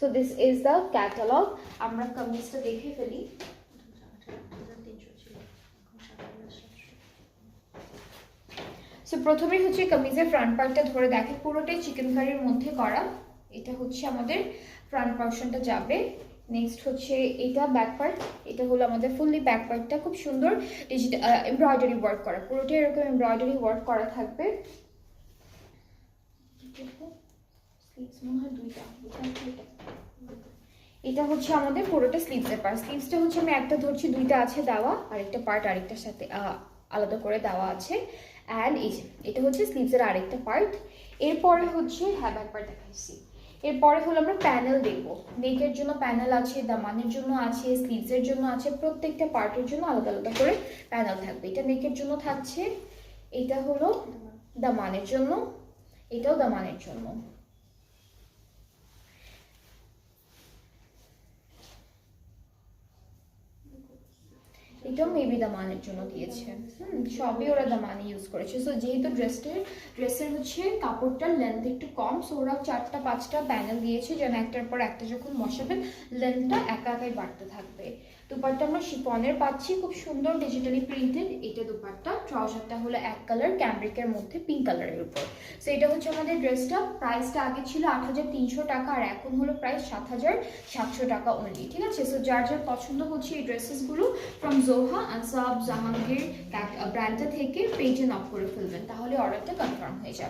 So this is the catalogue. আমরা কামিজটা দেখে ফেলি। সো প্রথমেই হচ্ছে কামিজের ফ্রন্ট পার্টটা ধরে দেখে, পুরোটাই চিকেন কারির মধ্যে করা। এটা হচ্ছে আমাদের ফ্রন্ট পোর্শনটা যাবে। নেক্সট হচ্ছে এটা ব্যাক পার্ট, এটা হলো আমাদের ফুললি ব্যাক পার্টটা, খুব সুন্দর ডিজিটাল এমব্রয়ডারি ওয়ার্ক করা, পুরোটাই এরকম এমব্রয়ডারি ওয়ার্ক করা থাকবে। এটা হচ্ছে আমাদের পুরোটা স্লিভসের পার্ট। স্লিভসটা হচ্ছে আমি একটা ধরছি, দুইটা আছে দেওয়া, আরেকটা পার্ট আরেকটার সাথে আলাদা করে দেওয়া আছে। অ্যান্ড এই যে এটা হচ্ছে স্লিভসের আরেকটা পার্ট। এরপরে হচ্ছে হ্যাঁ ব্যাক পার্ট দেখাইছি। এরপরে হলো আমরা প্যানেল দেখবো। নেকের জন্য প্যানেল আছে, দামানের জন্য আছে, স্লিভসের জন্য আছে, প্রত্যেকটা পার্টের জন্য আলাদা আলাদা করে প্যানেল থাকবে। এটা নেকের জন্য থাকছে, এটা হলো দামানের জন্য, এটাও দামানের জন্য। এটাও মেবি দামানের জন্য দিয়েছে, সবই ওরা দামানি ইউজ করেছে। সো যেহেতু ড্রেসের হচ্ছে কাপড়টার লেন্থ একটু কম, সো ওরা 4টা 5টা প্যানেল দিয়েছে যেন একটার পর একটা যখন বসাবেন লেন্থটা একা একাই বাড়তে থাকবে। দুপাট্টা আমরা শিফনের পাচ্ছি, খুব সুন্দর ডিজিটালি প্রিন্টেড। এটা দুপাট্টা, ট্রাউজারটা হলো এক কালার ক্যামব্রিকের মধ্যে পিঙ্ক কালারের উপর। সো এটা হচ্ছে আমাদের ড্রেসটা। প্রাইসটা আগে ছিল 8,300 টাকা, আর এখন হলো প্রাইস 7,700 টাকা অনলি। ঠিক আছে, সো যার যার পছন্দ হচ্ছে এই ড্রেসেসগুলো ফ্রম জোহা আনসাব জাহাঙ্গীর ব্র্যান্ডটা থেকে পেজে নক করে ফেলবেন, তাহলে অর্ডারটা কনফার্ম হয়ে যাবে।